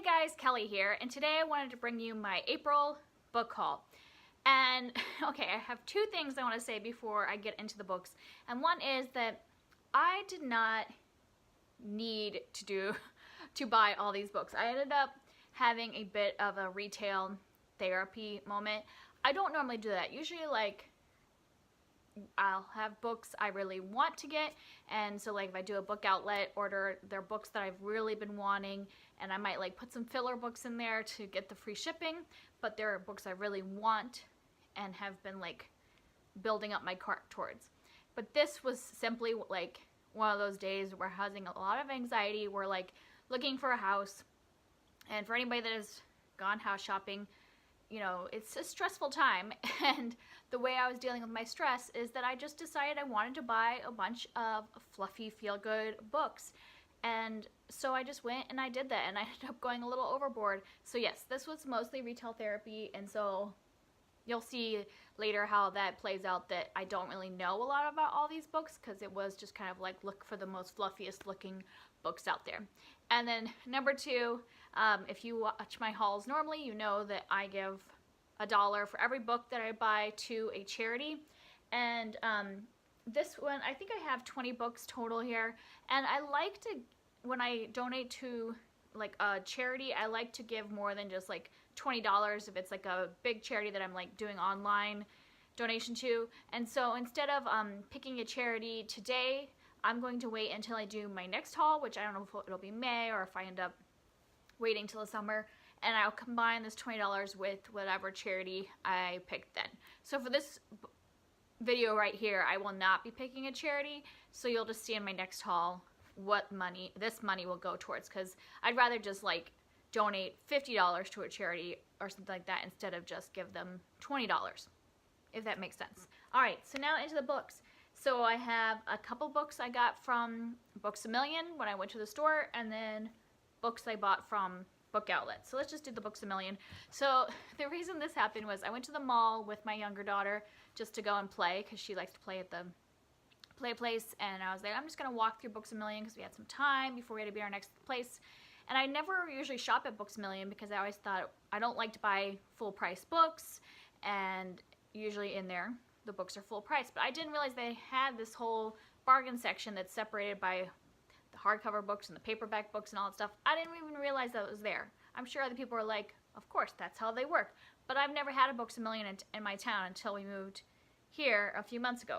guys, Kelly here, and today I wanted to bring you my April book haul. And okay, I have two things I want to say before I get into the books. And one is that I did not need to buy all these books. I ended up having a bit of a retail therapy moment. I don't normally do that. Usually, like, I'll have books I really want to get, and so like if I do a book outlet, order their books that I've really been wanting, and I might like put some filler books in there to get the free shipping, but there are books I really want and have been like building up my cart towards. But this was simply like one of those days where we're having a lot of anxiety. We're like looking for a house, and for anybody that has gone house shopping, you know, it's a stressful time, and the way I was dealing with my stress is that I just decided I wanted to buy a bunch of fluffy, feel-good books. And so I just went and I did that, and I ended up going a little overboard. So yes, this was mostly retail therapy, and so you'll see later how that plays out, that I don't really know a lot about all these books because it was just kind of like look for the most fluffiest looking books out there. And then number two, if you watch my hauls normally, you know that I give $1 for every book that I buy to a charity. And this one, I think I have 20 books total here, and I like to, when I donate to like a charity, I like to give more than just like $20 if it's like a big charity that I'm like doing online donation to. And so instead of picking a charity today, I'm going to wait until I do my next haul, which I don't know if it'll be May or if I end up waiting till the summer, and I'll combine this $20 with whatever charity I picked then. So for this video right here, I will not be picking a charity, so you'll just see in my next haul what this money will go towards, because I'd rather just like donate $50 to a charity or something like that instead of just give them $20, if that makes sense. Alright, so now into the books. So I have a couple books I got from Books A Million when I went to the store, and then books I bought from book outlets. So let's just do the Books A Million. So the reason this happened was I went to the mall with my younger daughter just to go and play, because she likes to play at the play place, and I was like, I'm just going to walk through Books A Million because we had some time before we had to be at our next place. And I never usually shop at Books A Million because I always thought I don't like to buy full price books, and usually in there the books are full price. But I didn't realize they had this whole bargain section that's separated by the hardcover books and the paperback books and all that stuff. I didn't even realize that it was there. I'm sure other people are like, of course, that's how they work. But I've never had a Books A Million in my town until we moved here a few months ago.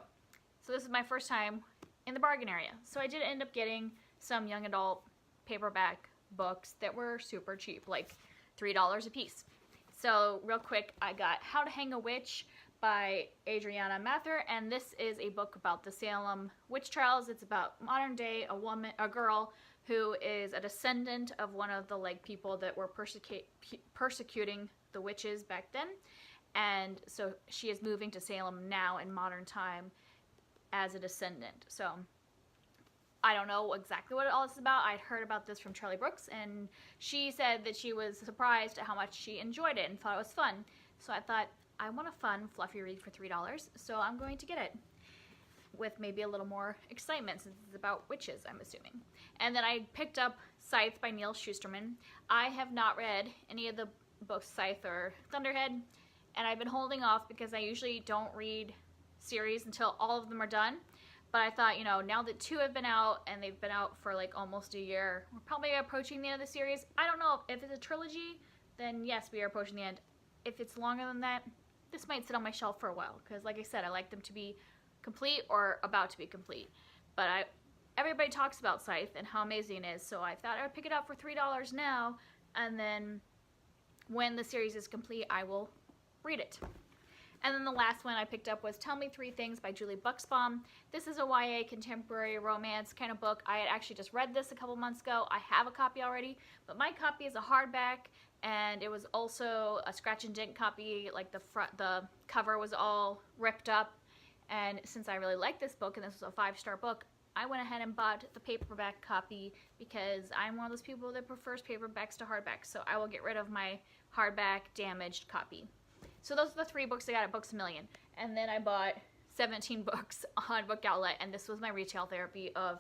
So this is my first time in the bargain area. So I did end up getting some young adult paperback books that were super cheap, like $3 a piece. So real quick, I got How to Hang a Witch by Adriana, and this is a book about the Salem witch trials. It's about modern day, a girl who is a descendant of one of the like people that were persecuting the witches back then, and so she is moving to Salem now in modern time as a descendant. So I don't know exactly what all this is about. I'd heard about this from Charlie Brooks, and she said that she was surprised at how much she enjoyed it and thought it was fun. So I thought, I want a fun, fluffy read for $3, so I'm going to get it with maybe a little more excitement since it's about witches, I'm assuming. And then I picked up Scythe by Neal Shusterman. I have not read any of the books, Scythe or Thunderhead, and I've been holding off because I usually don't read series until all of them are done. But I thought, you know, now that 2 have been out, and they've been out for like almost a year, we're probably approaching the end of the series. I don't know if it's a trilogy, then yes, we are approaching the end. If it's longer than that, this might sit on my shelf for a while, because like I said, I like them to be complete or about to be complete. But everybody talks about Scythe and how amazing it is, so I thought I would pick it up for $3 now, and then when the series is complete, I will read it. And then the last one I picked up was Tell Me 3 Things by Julie Buxbaum. This is a YA contemporary romance kind of book. I had actually just read this a couple months ago. I have a copy already, but my copy is a hardback, and it was also a scratch and dent copy. Like the cover was all ripped up. And since I really like this book, and this was a 5-star book, I went ahead and bought the paperback copy because I'm one of those people that prefers paperbacks to hardbacks. So I will get rid of my hardback damaged copy. So those are the 3 books I got at Books A Million. And then I bought 17 books on Book Outlet, and this was my retail therapy of,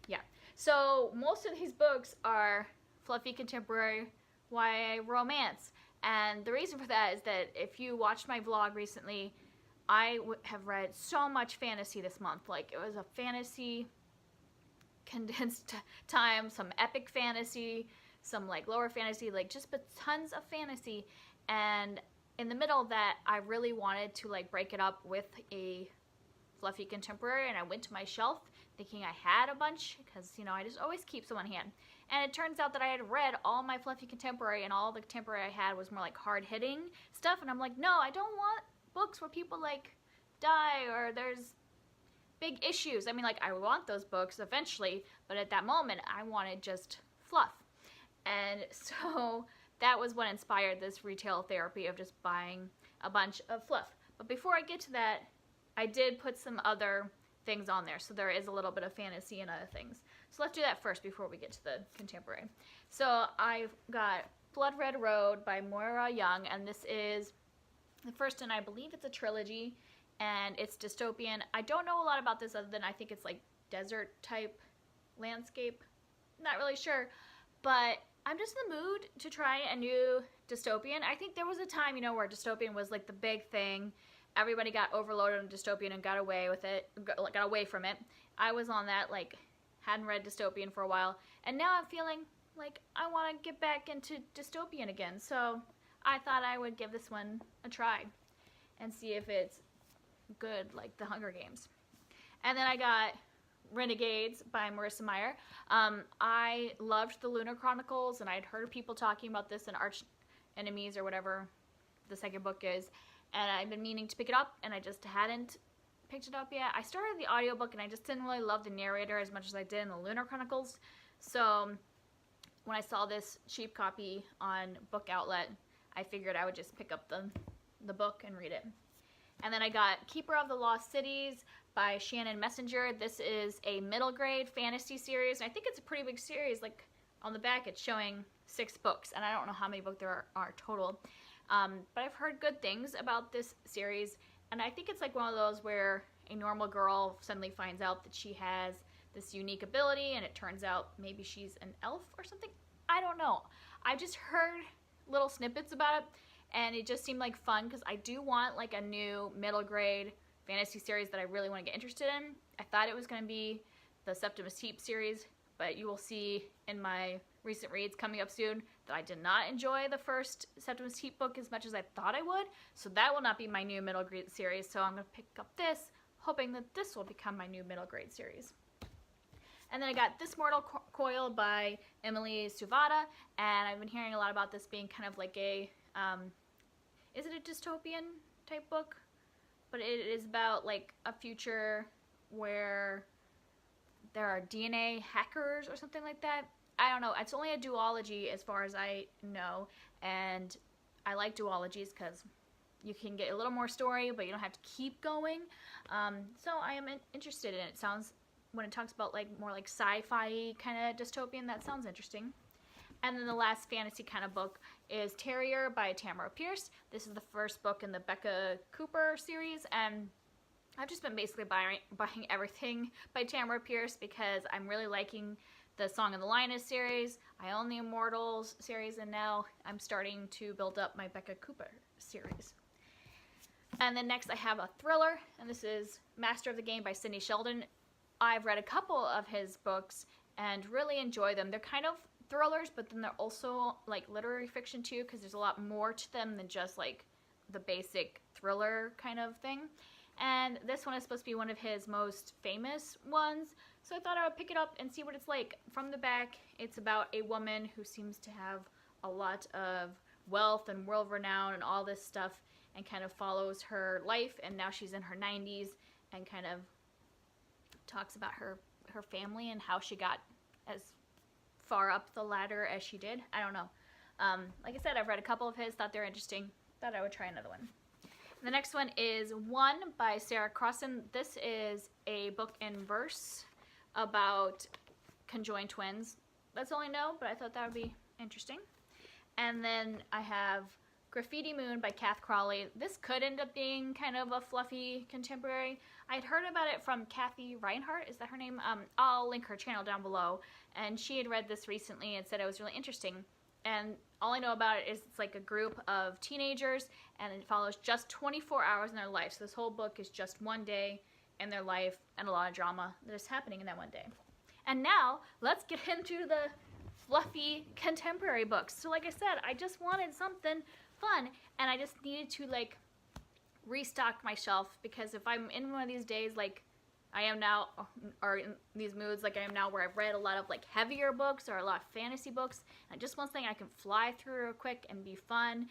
yeah. So most of these books are fluffy contemporary YA romance. And the reason for that is that if you watched my vlog recently, I have read so much fantasy this month. Like, it was a fantasy condensed time, some epic fantasy, some like lower fantasy, like just but tons of fantasy. And in the middle of that, I really wanted to like break it up with a fluffy contemporary, and I went to my shelf thinking I had a bunch because, you know, I just always keep some on hand. And it turns out that I had read all my fluffy contemporary, and all the contemporary I had was more like hard-hitting stuff, and I'm like, no, I don't want books where people like die or there's big issues. I mean, like, I want those books eventually, but at that moment I wanted just fluff. And so that was what inspired this retail therapy of just buying a bunch of fluff. But before I get to that, I did put some other things on there, so there is a little bit of fantasy and other things. So let's do that first before we get to the contemporary. So I've got Blood Red Road by Moira Young, and this is the first, and I believe it's a trilogy, and it's dystopian. I don't know a lot about this other than I think it's like desert type landscape. Not really sure, but I'm just in the mood to try a new dystopian. I think there was a time, you know, where dystopian was like the big thing. Everybody got overloaded on dystopian and got away with it, got away from it. I was on that, like, hadn't read dystopian for a while, and now I'm feeling like I want to get back into dystopian again. So I thought I would give this one a try and see if it's good like the Hunger Games. And then I got Renegades by Marissa Meyer. I loved the Lunar Chronicles, and I'd heard people talking about this in Arch Enemies or whatever the second book is, and I've been meaning to pick it up, and I just hadn't picked it up yet. I started the audiobook, and I just didn't really love the narrator as much as I did in the Lunar Chronicles. So when I saw this cheap copy on Book Outlet, I figured I would just pick up the book and read it. And then I got Keeper of the Lost Cities by Shannon Messenger. This is a middle grade fantasy series, and I think it's a pretty big series. Like, on the back it's showing 6 books, and I don't know how many books there are total. But I've heard good things about this series, and I think it's like one of those where a normal girl suddenly finds out that she has this unique ability, and it turns out maybe she's an elf or something. I don't know. I just heard little snippets about it, and it just seemed like fun, because I do want like a new middle grade fantasy series that I really want to get interested in. I thought it was going to be the Septimus Heap series, but you will see in my recent reads coming up soon that I did not enjoy the first Septimus Heap book as much as I thought I would, so that will not be my new middle grade series. So I'm going to pick up this, hoping that this will become my new middle grade series. And then I got This Mortal Coil by Emily Suvada, and I've been hearing a lot about this being kind of like a, is it a dystopian type book? But it is about like a future where there are DNA hackers or something like that. I don't know. It's only a duology as far as I know, and I like duologies because you can get a little more story, but you don't have to keep going. So I am interested in it. It sounds, when it talks about like more like sci-fi kind of dystopian, that sounds interesting. And then the last fantasy kind of book is Terrier by Tamora Pierce. This is the first book in the Becca Cooper series, and I've just been basically buying everything by Tamora Pierce because I'm really liking the Song of the Lioness series. I own the Immortals series, and now I'm starting to build up my Becca Cooper series. And then next I have a thriller, and this is Master of the Game by Sidney Sheldon. I've read a couple of his books and really enjoy them. They're kind of thrillers, but then they're also like literary fiction too, because there's a lot more to them than just like the basic thriller kind of thing. And this one is supposed to be one of his most famous ones, so I thought I would pick it up and see what it's like. From the back, it's about a woman who seems to have a lot of wealth and world renown and all this stuff, and kind of follows her life, and now she's in her 90s, and kind of talks about her family and how she got as far up the ladder as she did. I don't know. Like I said, I've read a couple of his, thought they were interesting, thought I would try another one. The next one is One by Sarah Crossan. This is a book in verse about conjoined twins. That's all I know, but I thought that would be interesting. And then I have Graffiti Moon by Cath Crowley. This could end up being kind of a fluffy contemporary. I'd heard about it from Kathy Reinhardt, is that her name? I'll link her channel down below, and she had read this recently and said it was really interesting. And all I know about it is it's like a group of teenagers, and it follows just 24 hours in their life. So this whole book is just one day in their life and a lot of drama that is happening in that one day. And now, let's get into the fluffy contemporary books. So like I said, I just wanted something fun, and I just needed to like restock my shelf, because if I'm in one of these days like I am now, or in these moods like I am now, where I've read a lot of like heavier books or a lot of fantasy books, and I just want something I can fly through real quick and be fun,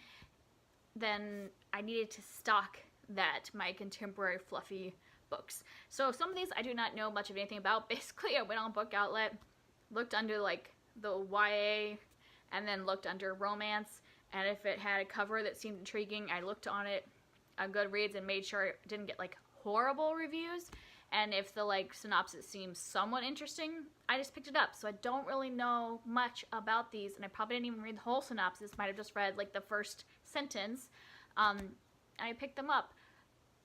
then I needed to stock that, my contemporary fluffy books. So some of these I do not know much of anything about. Basically I went on Book Outlet, looked under like the YA, and then looked under romance, and if it had a cover that seemed intriguing, I looked on it on Goodreads and made sure it didn't get like horrible reviews, and if the like synopsis seems somewhat interesting, I just picked it up. So I don't really know much about these, and I probably didn't even read the whole synopsis, might have just read like the first sentence. I picked them up.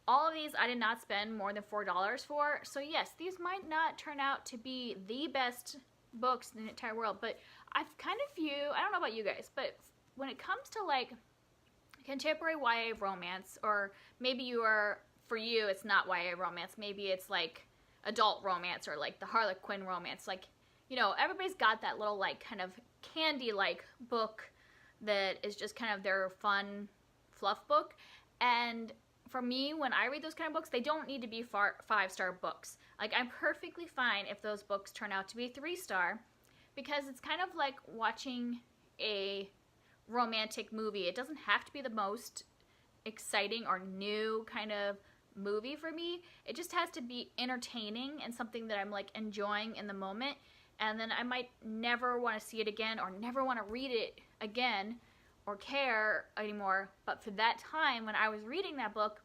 All of these I did not spend more than $4 for, so yes, these might not turn out to be the best books in the entire world, but I've kind of I don't know about you guys, but when it comes to like contemporary YA romance, or maybe for you it's not YA romance, maybe it's like adult romance or like the Harlequin romance, like, you know, everybody's got that little like kind of candy like book that is just kind of their fun fluff book. And for me, when I read those kind of books, they don't need to be 5-star books. Like, I'm perfectly fine if those books turn out to be 3-star, because it's kind of like watching a romantic movie. It doesn't have to be the most exciting or new kind of movie for me. It just has to be entertaining and something that I'm like enjoying in the moment, and then I might never want to see it again or never want to read it again or care anymore, but for that time when I was reading that book,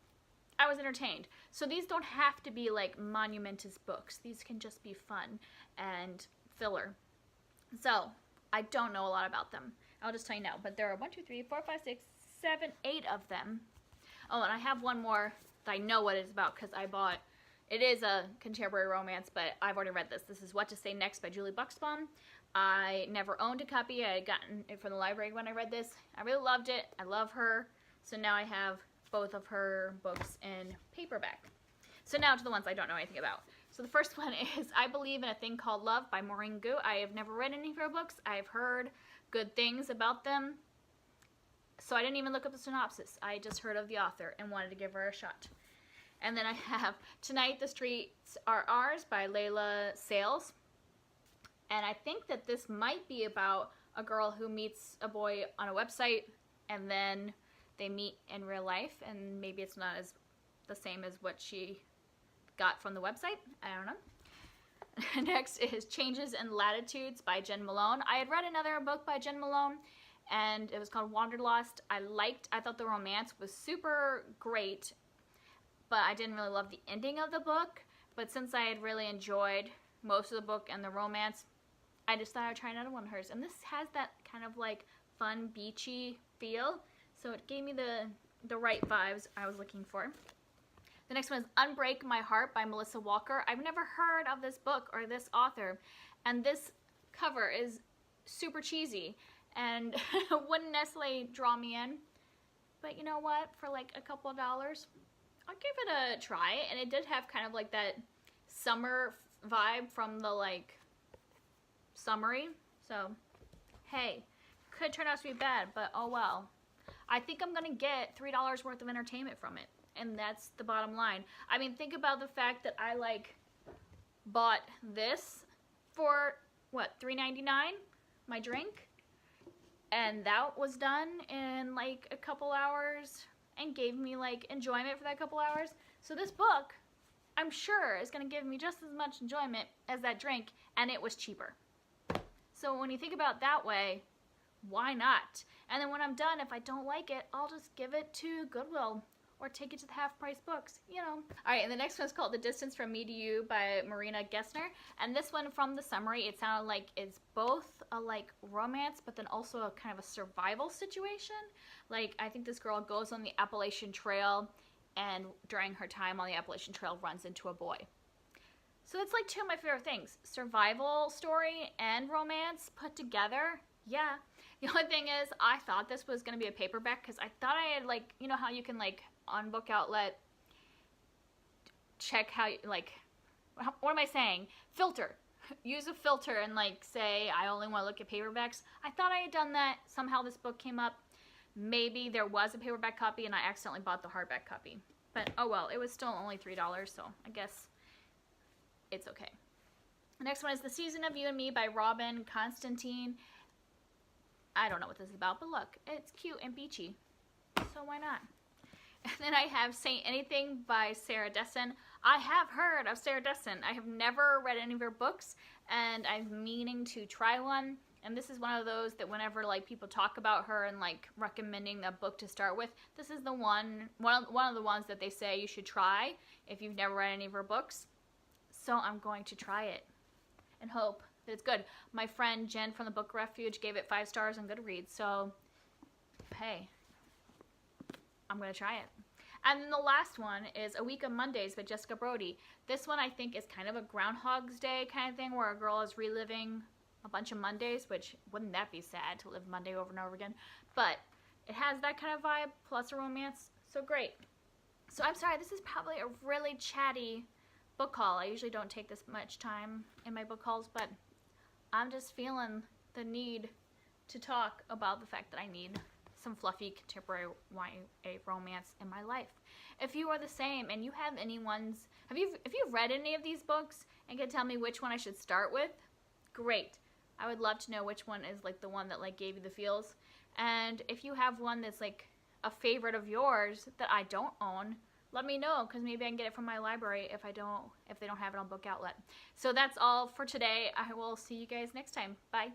I was entertained. So these don't have to be like monumentous books. These can just be fun and filler. So I don't know a lot about them, I'll just tell you now, but there are 1, 2, 3, 4, 5, 6, 7, 8 of them. Oh, and I have one more that I know what it's about, because I bought, it is a contemporary romance, but I've already read this. This is What to Say Next by Julie Buxbaum. I never owned a copy. I had gotten it from the library when I read this. I really loved it. I love her. So now I have both of her books in paperback. So now to the ones I don't know anything about. So the first one is I Believe in a Thing Called Love by Maureen. I have never read any of her books. I've heard good things about them, so I didn't even look up the synopsis. I just heard of the author and wanted to give her a shot. And then I have Tonight the Streets Are Ours by Leila Sales. And I think that this might be about a girl who meets a boy on a website, and then they meet in real life, and maybe it's not as the same as what she got from the website. I don't know. Next is Changes in Latitudes by Jen Malone. I had read another book by Jen Malone, and it was called Wanderlost. I thought the romance was super great, but I didn't really love the ending of the book. But since I had really enjoyed most of the book and the romance, I just thought I'd try another one of hers. And this has that kind of like fun, beachy feel, so it gave me the right vibes I was looking for. The next one is Unbreak My Heart by Melissa Walker. I've never heard of this book or this author, and this cover is super cheesy and wouldn't necessarily draw me in. But you know what? For like a couple of dollars, I'll give it a try. And it did have kind of like that summer vibe from the like summary. So, hey, could turn out to be bad, but oh well. I think I'm gonna get $3 worth of entertainment from it, and that's the bottom line. I mean, think about the fact that I like bought this for what, $3.99, my drink, and that was done in like a couple hours and gave me like enjoyment for that couple hours. So this book, I'm sure, is gonna give me just as much enjoyment as that drink, and it was cheaper. So when you think about it that way, why not? And then when I'm done, if I don't like it, I'll just give it to Goodwill or take it to the half-price books, you know. All right, and the next one's called The Distance from Me to You by Marina Gessner. And this one, from the summary, it sounded like it's both a like romance, but then also a kind of a survival situation. Like, I think this girl goes on the Appalachian Trail, and during her time on the Appalachian Trail runs into a boy. So it's like two of my favorite things. Survival story and romance put together. Yeah. The only thing is, I thought this was going to be a paperback because I thought I had, like, you know how you can, like, on Book Outlet, check how, like, what am I saying? Filter. Use a filter and, like, say, I only want to look at paperbacks. I thought I had done that. Somehow this book came up. Maybe there was a paperback copy and I accidentally bought the hardback copy. But, oh well, it was still only $3, so I guess it's okay. The next one is The Season of You and Me by Robin Constantine. I don't know what this is about, but look, it's cute and beachy, so why not? And then I have Saint Anything by Sarah Crossan. I have heard of Sarah Crossan. I have never read any of her books, and I'm meaning to try one. And this is one of those that whenever like people talk about her and like recommending a book to start with, this is the one of the ones that they say you should try if you've never read any of her books. So I'm going to try it and hope that it's good. My friend Jen from the Book Refuge gave it 5 stars on Goodreads, so hey, I'm going to try it. And then the last one is A Week of Mondays by Jessica Brody. This one I think is kind of a Groundhog's Day kind of thing where a girl is reliving a bunch of Mondays, which wouldn't that be sad to live Monday over and over again? But it has that kind of vibe plus a romance, so great. So I'm sorry, this is probably a really chatty book haul. I usually don't take this much time in my book hauls, but I'm just feeling the need to talk about the fact that I need some fluffy contemporary YA romance in my life. If you are the same and you have any ones, if you've read any of these books and can tell me which one I should start with, great. I would love to know which one is like the one that like gave you the feels. And if you have one that's like a favorite of yours that I don't own, let me know, because maybe I can get it from my library if they don't have it on Book Outlet. So that's all for today. I will see you guys next time. Bye.